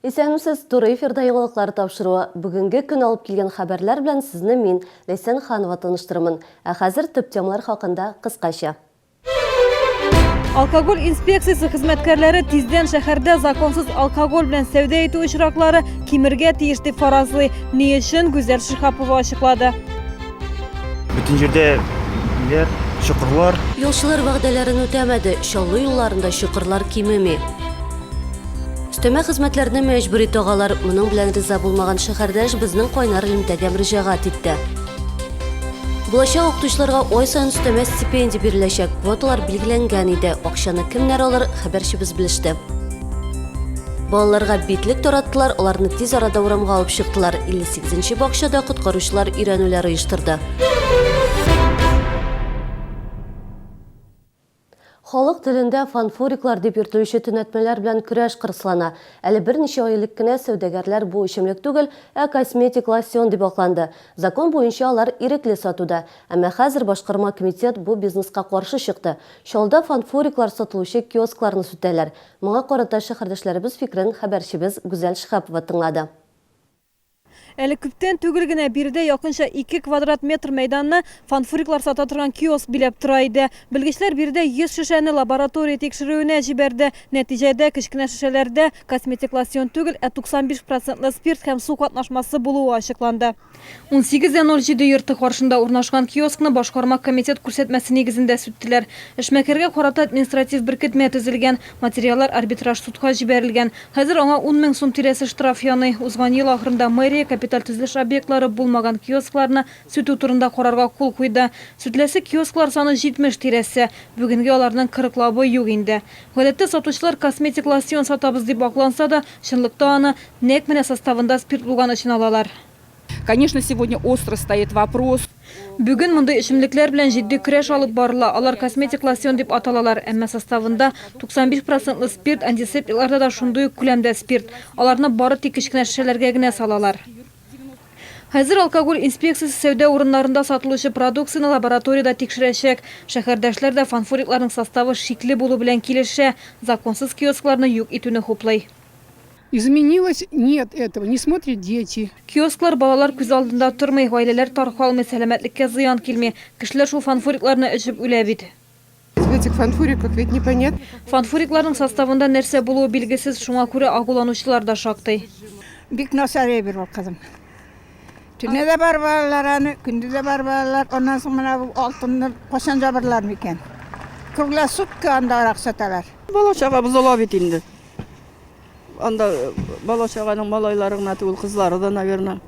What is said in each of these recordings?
Исәнмесез, туры эфирда яңалыклар тапшыруы. Бүгінгі күн алып келген хәбәрләр белән сезне мин, Ләйсән Ханова таныштырмын. Ә хәзер төп темалар хакында кыскача. Алкоголь инспекциясы хезмәткәрләре тиздән шәһәрдә законсыз алкоголь белән сәүдә итү очраклары кимергә тиеш дип фаразлый. Ни өчен Гүзәл Шихапова ачыклады. Бүтән җирдә чокырлар. Юлчылар вәгъдәләрен үтәмәде, чаллы юлларында чокырлар кимеми. Өстәмә хезмәтләрне мәҗбүри тагалар, моның белән риза булмаган шәһәрдәш безнең кайнар элемтәгә мөрәҗәгать итте. Булачак укытучыларга ай саен өстәмә стипендия биреләчәк. Квоталар билгеләнгән иде. Акчаны кемнәр алыр, хәбәрчебез белеште. Балаларга битлек тараттылар, аларны тиз арада урамга алып чыктылар. 58-нче бакчада коткаручылар өйрәнүләр оештырды. Халык телендә фанфориклар дип йөртелүче төнәтмәләр белән көрәш кырыслана. Әле берничә айлык кенә сәүдәгәрләр бу эчемлек түгел, косметик лосьон дип акланды. Закон буенча алар ирекле сатуда. Әмма хәзер башкарма комитет бу бизнеска каршы чыкты. Шалда фанфориклар сатылучы киоскларны сүтәләр. Моңа карата шәһәрдәшләребез фикрен хәбәрчебез Гүзәл Шихапова тыңлады. Әле күптән түгел генә биредә якынча 2 квадрат метр мәйданны фанфориклар сата торган киоск биләп тора иде. Белгечләр биредә 100 шешәне лаборатория тикшерүенә җибәрде. Нәтиҗәдә кечкенә шешәләрдә косметик лосьон түгел, 95% спирт һәм су катнашмасы булуы ачыкланды. 18:07 йорты каршында урнашкан киоскны башкарма комитет күрсәтмәсе нигезендә сүттеләр. Эшмәкәргә карата административ беркетмә төзелгән, материаллар арбитраж судка җибәрелгән. Хәзер аңа 10 000 сум тирәсе штраф яный. Узган ел ахырында мэрия капиталь төзелеш объектлары булмаган киоскларны сүтү турында карарга кул куйды. Сүтләсе киосклар саны 70 тирәсе. Бүгенге аларның 40-лабы юк инде. Гадәттә сатучылар косметик лосьон сатабыз дип акланса да, чынлыкта аны нәкъ менә составында спирт булган өчен алалар. Конечно, сегодня остро стоит вопрос. Бүген мондай эчемлекләр белән җитди көрәш алып барыла. Алар косметик лосьон дип аталалар, әмма составында 95% спирт, антисептикларда да шундый ук күләмдә спирт. Аларны бары тик кечкенә шешәләргә генә салалар. Хәзер алкоголь инспекциясы сәүдә урыннарында сатылучы продукцияны лабораторияда тикшерәчәк. Шәһәрдәшләр дә фанфорикларның составы шикле булу белән килешә. Законсыз киоскларны юк итүне хуплый. Изменилось? Нет этого, не смотрят дети. Киосклар балалар күз алдында тормый, гаиләләр таркалмый, сәламәтлеккә зыян килми. Кешеләр шул фанфорикларны эчеп үлә бит. В этих фанфориках ведь непонятно. Фанфорикларның составында нәрсә булуы билгесез, шуңа күрә агуланучылар да шактый. Бик насар бер кызым. Төне дә бар балалар аны, күндә дә бар балалар. Оннан соң менә бу алтынны кашан жабырлар микән? Круглая сутка анда саталар. Бала чага бузыла бит инде. Анда бала чаганың малайларына түгел, кызлары да, наверное,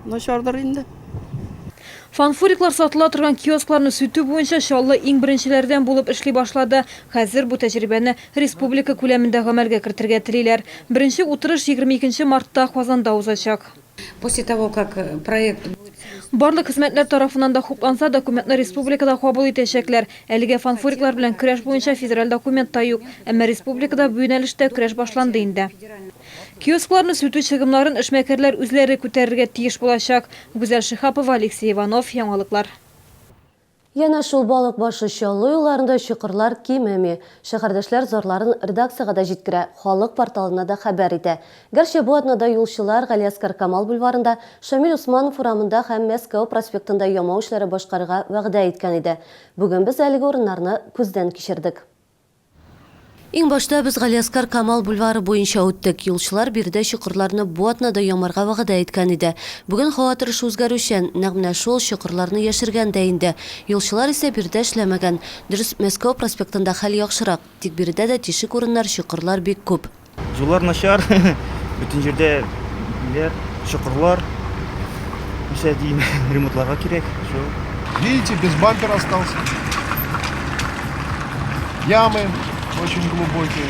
начардыр инде. Фанфориклар сатыла торган киоскларны сүтү буенча Чаллы иң беренчеләрдән булып эшли башлады. Хәзер бу тәҗрибәне республика күләмендә гамәлгә кертергә телиләр. Беренче утырыш 22 мартта Казанда узачак. После того, как проект... Барлык хезмәтләр тарафыннан да хупланса, документны республикада кабул итәчәкләр. Әлегә фанфориклар белән көрәш буенча федераль документ та юк, әмма республикада бу юнәлештә көрәш башланды инде. Киоскларны сүтү чыгымнарын эшмәкәрләр үзләре күтәрергә тиеш булачак. Гүзәл Шихапова, Алексей Иванов, яңалыклар. Яна шул балык башы Чаллы юлларында чокырлар кимеми. Шәһәрдәшләр зарларын редакциягә да җиткерә, халык порталына да хәбәр итә. Гәрчә бу атнада юлчылар Галиаскар Камал бульварында, Шамил Усманов урамында һәм Мәскәү проспектында ямау эшләре башкарырга вәгъдә иткән иде. Бүген без әлеге урыннарны күздән кичердек. Иң башта без Галиаскар Камал бульвары буенча үттек. Юлчылар биредә чокырларны бу атнада ямарга вәгъдә иткән иде. Бүген һава торышы үзгәрүчән, нәкъ менә шул чокырларны яшергән дә инде. Юлчылар исә биредә эшләмәгән. Дөрес, Мәскәү проспектында хәл яхшырак, тик биредә дә тишек урыннар, чокырлар бик күп. Юллар начар. Бүтән җирдә чокырлар. Нәрсә дим, ремонтларга кирәк. Видите, без бампера остался. Ямы очень глубокие.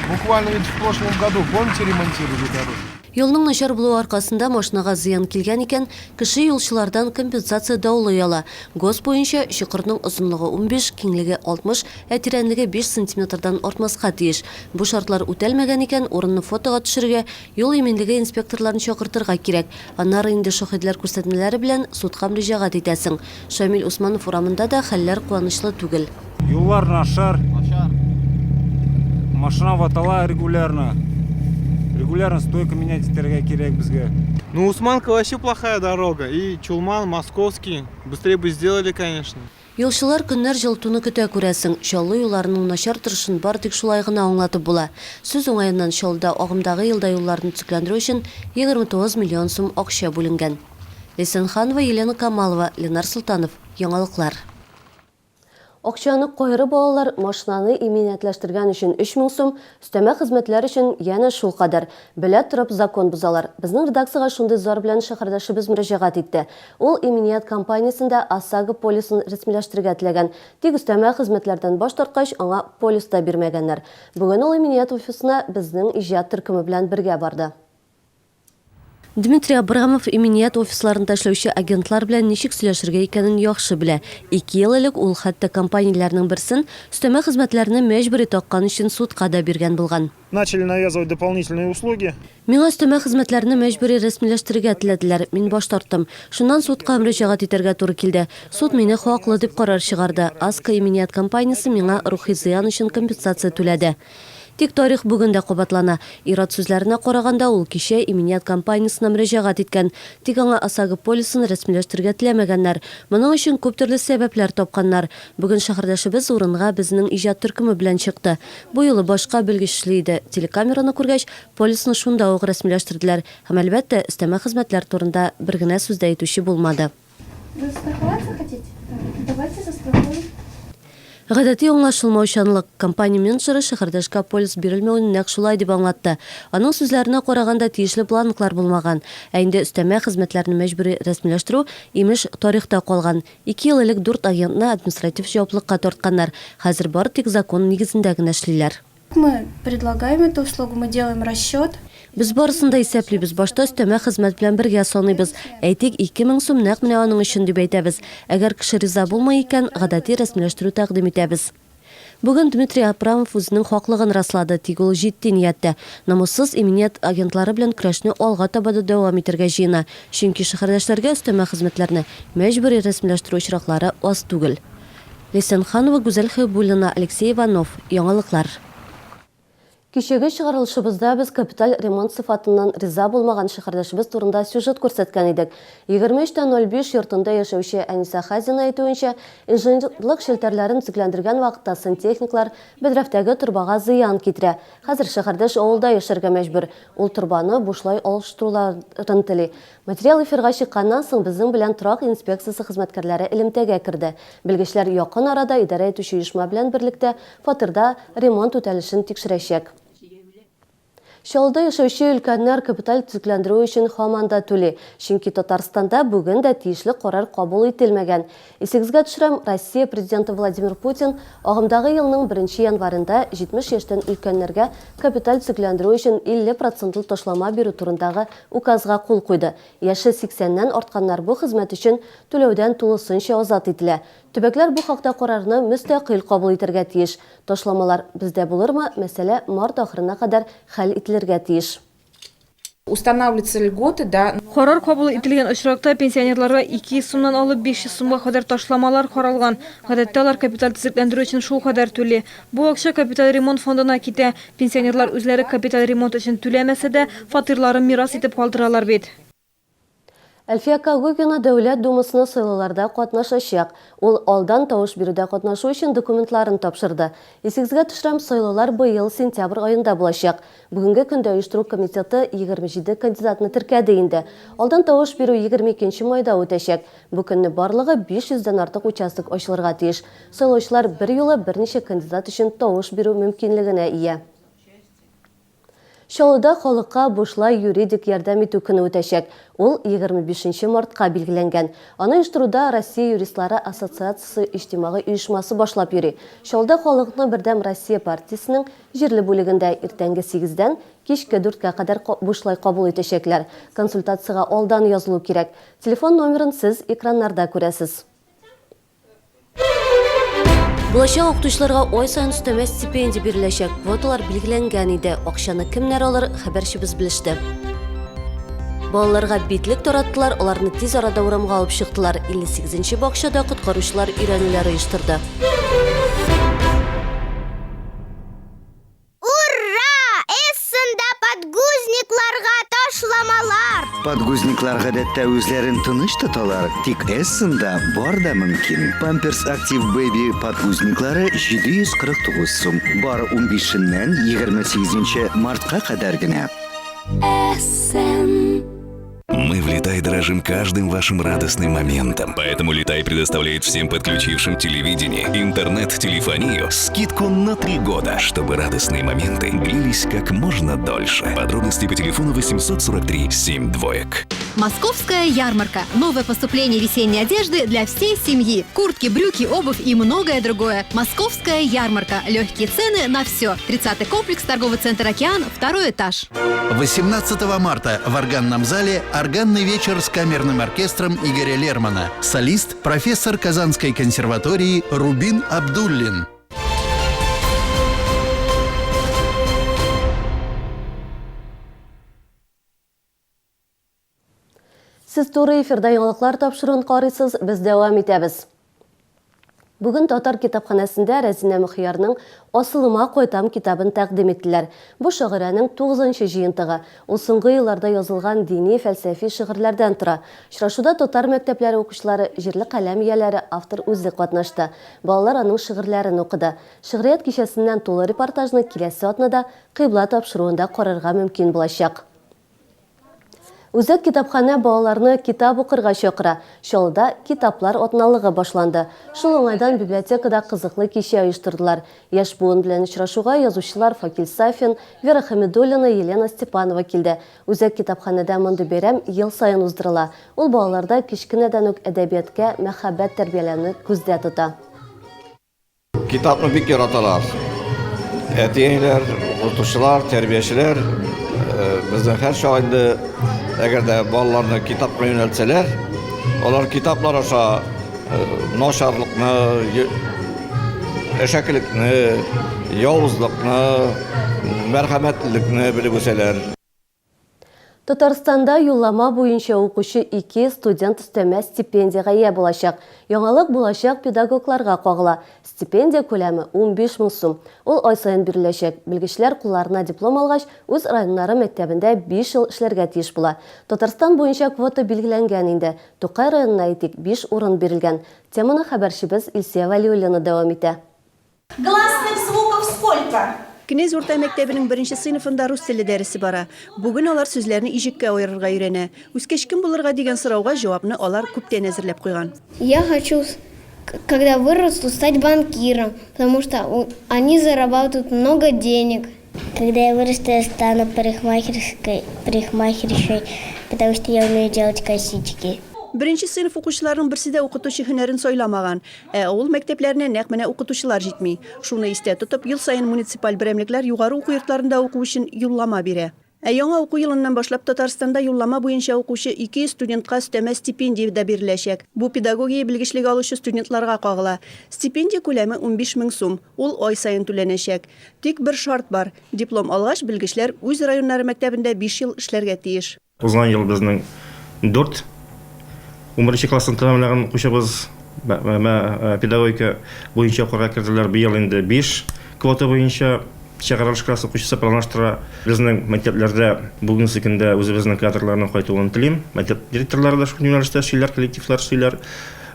Буквально ведь в прошлом году, помните, ремонтировали дорогу? Юлның начар булуы аркасында машинага зыян килгән икән, кеше юлчылардан компенсация даулый ала. Гос буенча чокырның озынлыгы 15, киңлеге 60, тирәнлеге 5 см-дан артмаска тиеш. Бу шартлар үтәлмәгән икән, урынны фотога төшерергә юл иминлеге инспекторларын чакыртырга кирәк. Аннары инде шаһидләр күрсәтмәләре белән судка мөрәҗәгать итәсең. Шамил Усманов урамында да хәлләр куанычлы түгел. Юллар начар. Машина ватала регулярно. Регулярно стойка менять керек бізге. Ну, Усманка вообще плохая дорога. И Чулман, Московский. Быстрее бы сделали, конечно. Юлчылар көннәр җылтуны көтә күрәсең. Чаллы юлларының начар торышын бар тик шулай гына аңлатып була. Сүз уңаеннан Чаллыда агымдагы елда юлларны төзекләндерү өчен 29 миллион сум акча бүленгән. Лесенханова, Елена Камалова, Ленар Султанов, Яңалыклар. Акчаны койры балалар машинаны иминиятләштергән өчен 3000 сум, өстәмә хезмәтләр өчен яна шул кадәр. Белә торып закон бузалар. Безнең редакциягә шундый зар белән шәһәрдәшебез мөрәҗәгать итте. Ул иминият компаниясендә ОСАГО полисын рәсмиләштергә теләгән. Тик өстәмә хезмәтләрдән баш тарткач, аңа полис та бирмәгәннәр. Бүген ул иминият офисына безнең иҗат төркеме белән бергә барды. Дмитрий Абрамов иминият офисларында эшләүче агентлар белән ничек сөйләшергә икәнен яхшы белә. 2 ел элек ул хәтта компанияләрнең берсен өстәмә хезмәтләрне мәҗбүри таккан өчен судка да биргән булган. Начали навязывать дополнительные услуги. Миңа өстәмә хезмәтләрне мәҗбүри рәсмиләштергә теләделәр. Мин баш тарттым. Шуннан судка мөрәҗәгать итәргә туры килде. Суд мине хаклы дип карар чыгарды. АСКО иминият компаниясе миңа рухи зыян өчен компенсация түләде. Тик тарих бүген дә кабатлана. Ират сүзләренә караганда ул кичә иминият компаниясына мөрәҗәгать иткән. Тик аңа ОСАГО полисын рәсмиләштергә теләмәгәннәр. Моның өчен күп төрле сәбәпләр тапканнар. Бүген шәһәрдәшебез урынга безнең иҗат төркеме белән чыкты. Бу юлы башка белгечле иде. Телекамераны күргәч, полисны шунда ук рәсмиләштерделәр. Һәм әлбәттә, өстәмә хезмәтләр турында бер генә сүз дә әйтүче булмады. Вы страховаться хотите? Давайте застрахуем. Гадәти аңлашылмаучанлык. Компания менеджеры шәһәрдәшкә полис бирелмәүен нәкъ шулай дип аңлатты. Аның сүзләренә караганда тиешле планлыклар булмаган. Ә инде өстәмә хезмәтләрне мәҗбүри рәсмиләштерү имеш тарихта калган. 2 ел элек 4 агентны административ җаваплылыкка тартканнар. Хәзер бары тик закон нигезендә генә эшлиләр. Мы предлагаем эту услугу, мы делаем расчет. Без барысын да исәплибез. Башта өстәмә хезмәт белән бергә саныйбыз. Әйтик, 2000 сум нәкъ менә аның өчен дип әйтәбез. Әгәр кеше риза булмый икән, гадәти рәсмиләштерү тәкъдим итәбез. Бүген Дмитрий Абрамов үзенең хаклыгын раслады, тик ул җитди ниятдә. Намуссыз иминият агентлары белән көрәшне алга таба да дәвам итәргә җыена. Чөнки шәһәрдәшләргә өстәмә хезмәтләрне мәҗбүри рәсмиләштерү очраклары аз түгел. Лесенханова, Гүзәл Хәйбуллина, Алексей Иванов, Яңалыклар. Кичәге чыгарылышыбызда без капиталь ремонт сыйфатыннан риза булмаган шәһәрдәшебез турында сюжет күрсәткән идек. 23:05 йортында яшәүче Әниса Хазина әйтүенчә, инженерлык челтәрләрен төзекләндергән вакытта сантехниклар бедрәфтәге торбага зыян китерә. Хәзер шәһәрдәш авылда яшәргә мәҗбүр. Ул торбаны бушлай алыштыруларын тели. Материал эфирга чыкканнан соң безнең белән торак инспекциясе хезмәткәрләре элемтәгә керде. Белгечләр якын арада идарә итүче оешма белән берлектә фатирда ремонт үтәлешен тикшерәчәк. Чаллыда яшәүче өлкәннәр капиталь төзекләндерү өчен һаман да түли. Чөнки Татарстанда бүген дә тиешле карар кабул ителмәгән. Исегезгә төшерәм, Россия президенты Владимир Путин агымдагы елның 1 январында 70 яшьтән өлкәннәргә капиталь төзекләндерү өчен 50% ташлама бирү турындагы указга кул куйды. Яше 80ннән артканнар бу хезмәт өчен түләүдән тулысынча азат ителә. Төбәкләр бу хакта карарны мөстәкыйль кабул итәргә тиеш. Ташламалар бездә булырмы? Мәсьәлә март ахырына кадәр хәл ителергә тиеш. Устанавливаются льготы, да. Карар кабул ителгән очракта пенсионерларга 200 сумнан алып 500 сумга кадәр ташламалар каралган. Гадәттә алар капиталь төзекләндерү өчен шул кадәр түли. Бу акча капиталь ремонт фондына китә. Пенсионерлар үзләре капиталь ремонт өчен түләмәсә дә, фатирларын мирас итеп калдыралар бит. Әлфия Кагугина Дәүләт Думасына сайлауларда катнашачак. Ул алдан тавыш бирүдә катнашу өчен документларын тапшырды. Исегезгә төшерәм, сайлаулар быел сентябрь аенда булачак. Бүгенге көндә оештыру комитеты 27 кандидатны теркәде инде. Алдан тавыш бирү 22 майда үтәчәк. Бу көнне барлыгы 500дән артык участок ачылырга тиеш. Сайлаучылар бер юлы берничә кандидат өчен тавыш бирү мөмкинлегенә ия. Чаллыда халыкка бушлай юридик ярдәм итү көне үтәчәк. Ул 25 мартка билгеләнгән. Аны оештыруда Россия юристлары ассоциациясе иҗтимагый оешмасы башлап йөри. Чаллыда халыкны бердәм Россия партиясенең җирле бүлегендә иртәнге 8дән кичке 4кә кадәр бушлай кабул итәчәкләр. Консультациягә алдан язылу кирәк. Телефон номерын сез экраннарда күрәсез. Булачак укытучыларга ай сайын өстәмә стипендия биреләчәк. Квоталар билгеләнгән иде. Акчаны кемнәр алыр, хәбәрчебез белеште. Балаларга битлек тараттылар, аларны тиз арада урамга алып чыктылар. 58нче бакчада коткаручылар өйрәнүләр оештырды. Ура! Эссында подгузник Подгузниклар гадәттә үзләрен тыныч тоталар, тик эссында бар да мөмкин. Pampers Active Baby подгузниклары 749 сум. Бары 15-ннән 28 мартка кадәр генә. Мы в Литай дорожим каждым вашим радостным моментом. Поэтому Литай предоставляет всем подключившим телевидение, интернет, телефонию скидку на 3 года, чтобы радостные моменты длились как можно дольше. Подробности по телефону 843 72. Московская ярмарка. Новое поступление весенней одежды для всей семьи. Куртки, брюки, обувь и многое другое. Московская ярмарка. Легкие цены на все. 30-й комплекс, торговый центр «Океан», 2-й этаж. 18 марта в органном зале органный вечер с камерным оркестром Игоря Лермана. Солист, профессор Казанской консерватории Рубин Абдуллин. Сіз туры эфирда яңалыклар тапшыруын карыйсыз, біз дәвам итәбез. Бүген Татар китапханәсендә Рәзинә Мөхиярның «Асылыма кайтам» китабын тәкъдим иттеләр. Бу шагыйрәнең 9-нчы җыентыгы. Ул соңгы елларда язылган дини, фәлсәфи шигырьләрдән тора. Очрашуда татар мәктәпләре укучылары, җирле каләм ияләре, автор үзе катнашты. Балалар аның шигырьләрен укыды. Шигърият кичәсеннән тулы репортажны киләсе атнада кыйбла тапшыруында карарга мөмкин булачак. Үзәк китапханә балаларны китап укырга чакыра. Шалда китаплар атналыгы башланды. Шул уңайдан библиотекада кызыклы кичә оештырдылар. Яшь буын белән очрашуга язучылар Факил Сафин, Вера Хамидуллина, Елена Степанова килде. Үзәк китапханәдә мондый бәйрәм ел сайын уздырыла. Ул балаларда кичкенәдән үк әдәбиятка мәхәббәт тәрбияләүне күздә тота. Китапны бик яраталар. Әтиәйләр, укытучылар, тәрбиячеләр безнең һәр шагыйрьне әгәр дә балаларны китапка юнәлтсәләр, алар китаплар аша начарлыкны, әшәкелекне, явызлыкны, мәрхәмәтлелекне белеп үсәләр. Татарстанда юллама буенча укучы 2 студент өстәмә стипендияга ия булачак. Яңалык булачак педагогларга кагыла. Стипендия күләме 15 мең сум. Ул ай сайын биреләчәк. Белгечләр кулларына диплом алгач, үз районнары мәктәбендә 5 ел эшләргә тиеш була. Татарстан буенча квота билгеләнгән инде. Тукай районына әйтик 5 урын бирелгән. Теманы хәбәрчебез Илсия Вәлиуллина дәвам итә. Гласных звуков сколько? Кнез урта мәктәбенең 1-нче сыйныфында рус теле дәресе бара. Бүген алар сүзләрне ижеккә аерырга өйрәнә. Үскәч кем булырга дигән сорауга җавапны алар күптән әзерләп куйган. Я хочу, когда вырасту, стать банкиром, потому что они зарабатывают много денег. Когда я вырасту, я стану парикмахершей, потому что я умею делать косички. 1-нче сыйныф укучыларының берсе дә укытучы һөнәрен сайламаган. Ул мәктәпләренә нәкъ менә укытучылар җитми. Шуны истә тотып, ел сайын муниципаль берәмлекләр югары уку йортларында уку өчен юллама бирә. Яңа уку елыннан башлап Татарстанда юллама буенча укучы 2 студентка өстәмә стипендия дә биреләчәк. Бу педагогия белгечлеге алучы студентларга кагыла. Стипендия күләме 15 мең сум. Ул ай сайын түләнәчәк. Тик бер шарт бар. Диплом алгач белгечләр үз районнары мәктәбендә 5 ел эшләргә тиеш. Узган ел безнең 4 11 классын тәмамлаган укучыбыз педагогика буенча укырга керделәр. Быел инде 5 квота буенча чыгарылыш классы укучысы планлаштыра. Безнең мәктәпләрдә бүгенге көндә үзебезнең кадрларның кайтуын телим. Мәктәп директорлары да шул юнәлештә эшләр, коллективлар эшләр.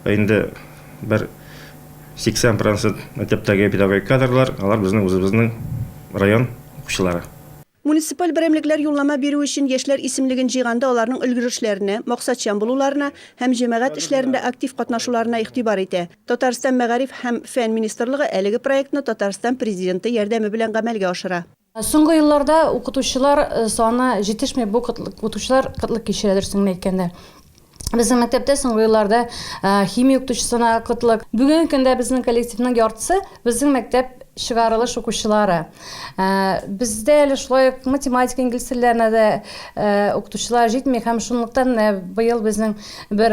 Инде бер 80% мәктәптәге педагогик кадрлар, алар безнең үзебезнең район укучылары. Муниципаль берәмлекләр юллама бирү өчен яшьләр исемлеген җыйганда аларның өлгерешләренә, максатчан булуларына һәм җәмәгать эшләрендә актив катнашуларына игътибар итә. Татарстан мәгариф һәм фән министрлыгы әлеге проектны Татарстан президенты ярдәме белән гамәлгә ашыра. Соңгы елларда укытучылар саны җитешми, бу укытучылар кытлык кичерәдер соңга әйткәндә. Безнең мәктәптә соңгы елларда химия укытучысына кытлык. Бүгенге көндә безнең коллективның яртысы безнең мәктәп чыгарылыш укучылары. Бездә әле шулай математика, инглиз телләренә дә укытучылар җитми һәм шунлыктан быел безнең бер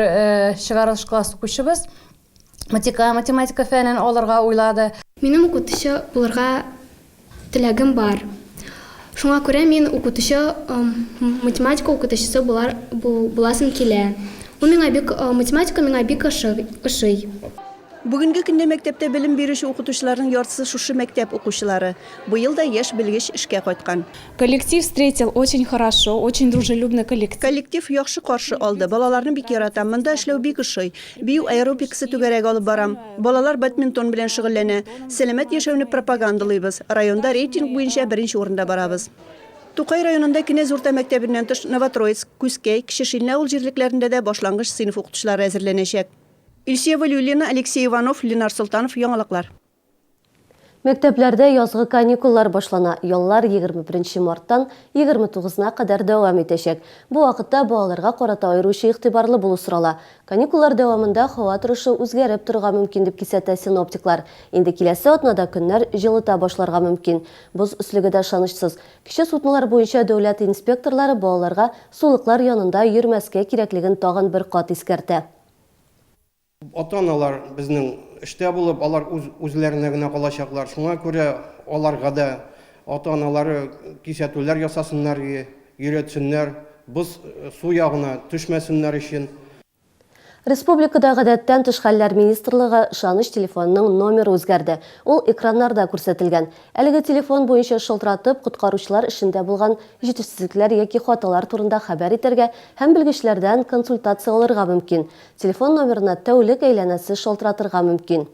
чыгарылыш класс укучыбыз математика фәнен алырга уйлады. Минем укытучы булырга теләгем бар. Шуңа күрә мин укытучы, математика укытучысы буласым килә. Математика миңа бик ошый. Бүгінгі күнде мектепте білім беруші оқытушылардың яртысы шушы мектеп оқушылары. Быйыл да еш білгіш ішке қайтқан. Коллектив встретил очень хорошо, очень дружелюбный коллектив. Коллектив яхшы қаршы алды. Балаларны бик яратам. Мында эшләү бик ошый. Бию аэробиксы түгәрәк алып барам. Балалар бадминтон белән шөгыльләнә. Сәламәт яшәүне пропагандалыйбыз. Районда рейтинг буенча беренче урында барабыз. Тукай районында Кенез урта мәктәбеннән тыш Новотроицк, Күскәй, Кечешилне авыл җирлекләрендә дә башлангыч сыйныф укытучылары әзерләнәчәк. Илсия Валюлина, Алексей Иванов, Ленар Султанов, яңалыклар. Мәктәпләрдә язгы каникуллар башлана. Яллар 21 марттан 29-на кадәр дәвам итәчәк. Бу вакытта балаларга карата аеруча игътибарлы булу сорала. Каникуллар дәвамында һава торышы үзгәреп торырга мөмкин дип кисәтә синоптиклар. Инде киләсе атнада көннәр җылыта башларга мөмкин. Боз өслеге дә ышанычсыз. Кичә сутмалар буенча дәүләт инспекторлары балаларга сулыклар янында йөрмәскә кирәклеген тагын бер кат искәртә. Ата-аналар безнең эштә булып, алар үзләренә генә калачаклар. Шуңа күрә аларга да ата-аналары кисәтүләр ясасыннар, йөрәтсеннәр, без су ягына төшмәсеннәр өчен. Республикада гадәттән тыш хәлләр министрлыгы ышаныч телефонының номеры үзгәрде. Ул экраннарда күрсәтелгән. Әлеге телефон буенча шылтыратып, коткаручылар эшендә булган җитешсезлекләр яки хаталар турында хәбәр итәргә һәм белгечләрдән консультация алырга мөмкин. Телефон номерына тәүлек әйләнәсе шалтыратырга мөмкин.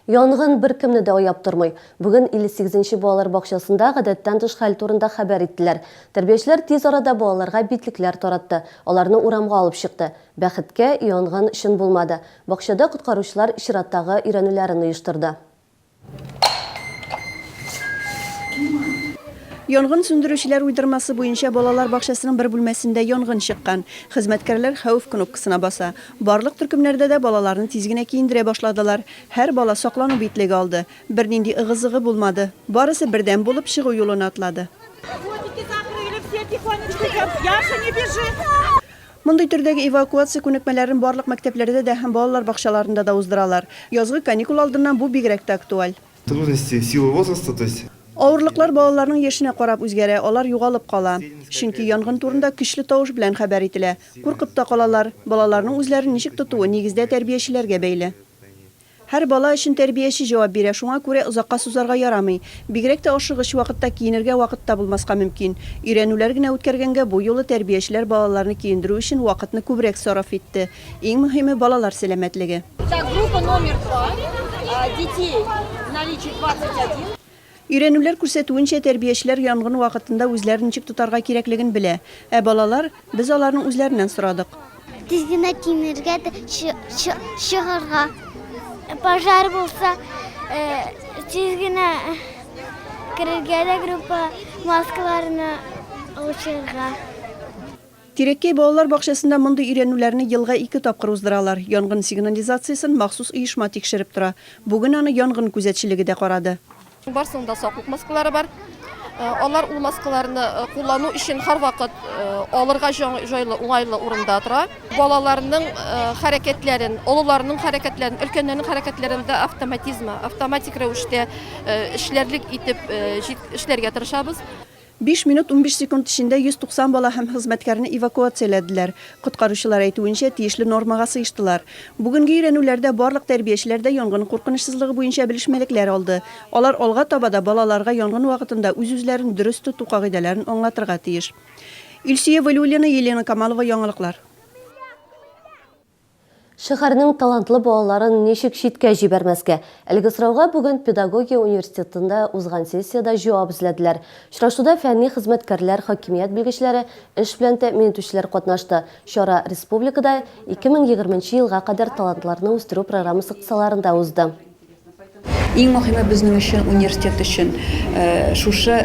Янгын беркемне дә аяп тормый. Бүген 58-нче балалар бакчасында гадәттән тыш хәл турында хәбәр иттеләр. Тәрбиячеләр тиз арада балаларга битлекләр таратты. Аларны урамга алып чыкты. Бәхеткә янгын өчен булмады. Бакчада коткаручылар чираттагы өйрәнүләрен оештырды. Янгын сүндерүчеләр уйдырмасы буенча балалар бакчасының бер бүлмәсендә янгын чыккан. Хезмәткәрләр хәвеф кнопкасына баса. Барлык төркемнәрдә дә балаларны тиз генә киендерә башладылар. Һәр бала саклану битлеге алды. Бернинди ыгы-зыгы булмады. Барысы бердәм булып чыгу юлына атлады. Мондый төрдәге эвакуация күнекмәләрен барлык мәктәпләрдә дә һәм балалар бакчаларында да уздыралар. Язгы каникул алдыннан бу бигрәк тә актуаль. Трудности силы возраста, то есть Авырлыклар балаларның яшенә карап үзгәрә, алар югалып кала. Чөнки янгын турында көчле тавыш белән хәбәр ителә. Куркып та калалар. Балаларның үзләрен ничек тотуы нигездә тәрбиячеләргә бәйле. Һәр бала өчен тәрбияче җавап бирә, шуңа күрә озакка сузарга ярамый. Бигрәк тә ашыгыч вакытта киенергә вакытта булмаска мөмкин. Өйрәнүләр генә үткәргәнгә бу юлы тәрбиячеләр балаларны киендерү өчен вакытны күбрәк сарыф итте. Иң мөһиме балалар сәламәтлеге. Группа номер 2, детей в наличии 21. Өйрәнүләр күрсәтүенчә тәрбиячеләр янгын вакытында үзләрен ничек тотарга кирәклеген белә. Балалар без аларның үзләреннән сорадык. Тиз генә киенергә, чыгарга. Пожар булса, тиз генә керергә дә группа маскаларны алышырга. Тирәккәй балалар бакчасында мондый өйрәнүләрне елга 2 тапкыр уздыралар. Янгын сигнализациясын махсус оешма тикшереп тора. Бүген аны янгын күзәтчелеге дә карады. Барсында саклык маскалары бар. Алар ул маскаларны куллану өчен һәр вакыт алырга җайлы, уңайлы урында тора. Балаларның хәрәкәтләрен, олыларның хәрәкәтләрен, өлкәннәрнең хәрәкәтләрендә автоматик рәвештә эшләрлек итеп эшләргә тырышабыз. 5 минут 15 секунд эчендә 190 бала һәм хезмәткәрне эвакуацияләделәр. Коткаручылар әйтүенчә тиешле нормага сыештылар. Бүгенге өйрәнүләрдә барлык тәрбиячеләр дә янгын куркынычсызлыгы буенча белешмәлекләр алды. Алар алга таба да балаларга янгын вакытында үз-үзләрен дөрес тоту кагыйдәләрен аңлатырга тиеш. Илсия Валюлина, Елена Камалова, яңалыклар. Шәһәрнең талантлы балаларын ничек читкә җибәрмәскә? Әлеге сорауга бүген педагогия университетында узган сессияда җавап эзләделәр. Очрашуда фәнни хезмәткәрләр, хакимият белгечләре, эш белән тәэмин итүчеләр катнашты. Чара республикада 2020 елга кадәр талантларны үстерү программасы кысаларында узды. Иң мөһиме безнең өчен университет өчен шушы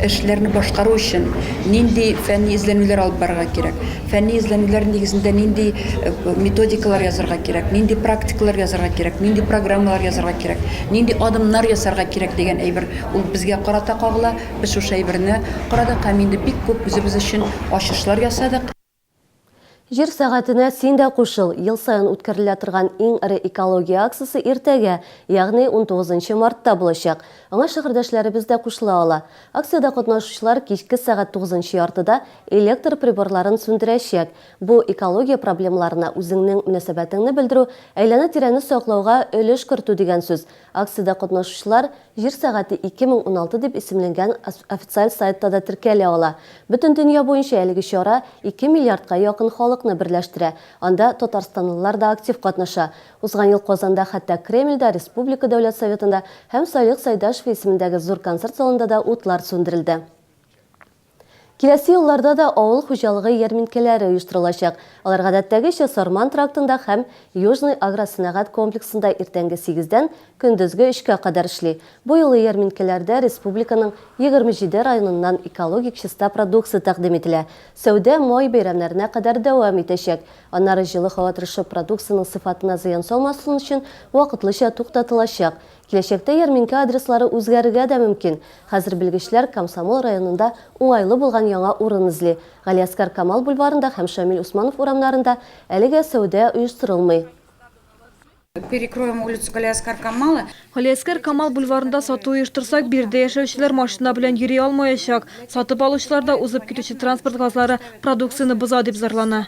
эшләрне башкару өчен нинди фәнни эзләнүләр алып барырга кирәк. Фәнни эзләнүләр нигезендә нинди методикалар язарга кирәк, нинди практикалар язарга кирәк, нинди программалар язарга кирәк, нинди адымнар ясарга кирәк дигән әйбер ул безгә карата кагыла. Без шушы әйберне карадык һәм инде бик күп үзебез өчен ачышлар ясадык. Жер сәгатенә син дә кушыл. Ел сайын үткәрелә торган иң ире экология акциясе иртәгә, ягъни 19 мартта булачак. Аңа шәһәрдәшләребез дә кушыла ала. Акциядә катнашучылар кичке сәгать 9 яртыда электр приборларын сүндерәчәк. Бу экология проблемаларына үзеңнең мөнәсәбәтеңне белдерү, әйләнә-тирәне саклауга өлеш кертү дигән сүз. Акциядә катнашучылар Жер сәгате 2016 дип исемләнгән официаль сайтта да теркәлә ала. Бөтен дөнья буенча әлеге чара 2 миллиардка якын халыкны берләштерә. Анда татарстанлылар да актив катнаша. Узган ел Казанда, хәтта Кремльдә, Республика Дәүләт Советында һәм Салих Сайдашев исемендәге зур концерт залында да утлар сүндерелде. Киләсе елларда да авыл хуҗалыгы ярминкәләре оештырылачак. Алар гадәттәгечә Сарман трактында һәм Южный агросәнәгать комплексында иртәнге 8-дән көндезге 3-кә кадәр эшли. Бу юлы ярминкәләрдә республиканың 27 районыннан экологик чиста продукция тәкъдим ителә. Сәүдә май бәйрәмнәренә кадәр дәвам итәчәк. Аннары җылы һава торышы продукцияның сыйфатына зыян салмасын өчен вакытлыча туктатылачак. Киләчәктә ярминкә адреслары үзгәрергә дә мөмкин. Хәзер белгечләр Комсомол районында уңайлы булган яңа урын изли. Галиаскар Камал бульварында һәм Шамил Усманов урамнарында әлегә сәүдә оештырылмый. Перекроем улицу Галиаскар Камала. Галиаскар Камал бульварында сату оештырсак, бирдә яшәүчеләр машина белән йөри алмаячак. Сатып алучылар да узып китүче транспорт газлары продукцияны боза дип зарлана.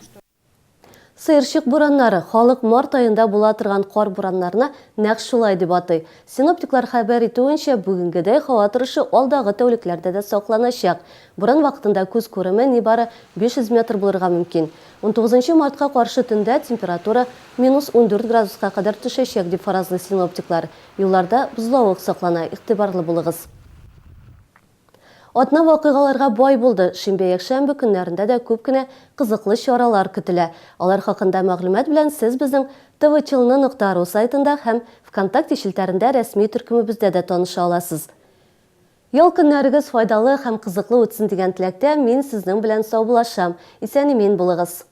Сыерчык бураннары халык март айында була торган кар бураннарына нәкъ шулай дип атый. Синоптиклар хәбәр итүенчә, бүгенгедәй һава торышы алдагы тәүлекләрдә дә сакланачак. Буран вакытында күз күреме нибары 500 метр булырга мөмкин. 19 мартка каршы төндә температура -14 градуска кадәр төшәчәк дип фаразлый синоптиклар. Юлларда бозлавык саклана, игътибарлы булыгыз. Атна вакыйгаларга бай булды. Шимбә-якшәмбе көннәрендә дә күп кенә кызыклы чаралар көтелә. Алар хакында мәгълүмат белән сез безнең tvchilny.ru сайтында һәм ВКонтакте шелтәрендә рәсми төркемебездә дә таныша аласыз. Ял көннәрегез файдалы һәм кызыклы үтсен дигән теләктә мин сезнең белән саубуллашам. Исән-имин булыгыз.